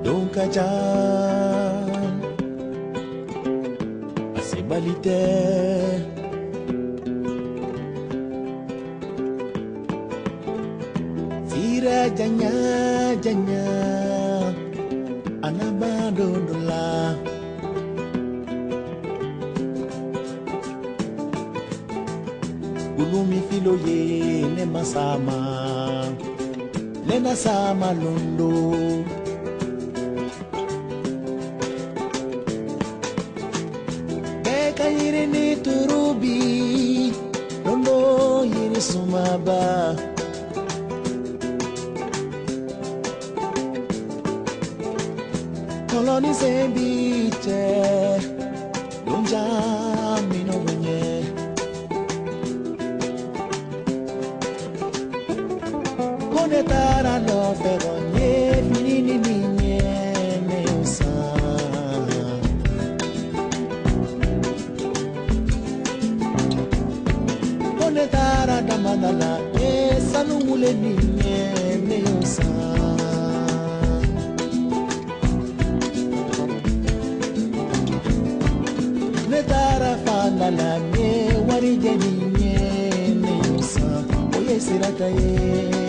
Donkaja Asebalite Sira janya janya Anabadondola Ulumi filoye ne masama Lena sama londo Beka yiri ni turubi Londo yiri sumaba Koloni sembiche Donja mino bunye Konetara no feronye Finini ninye neosa Konetara damanala Salungule ninye neosa Netara fanala nye Warijeni nye neosa Oye sirata ye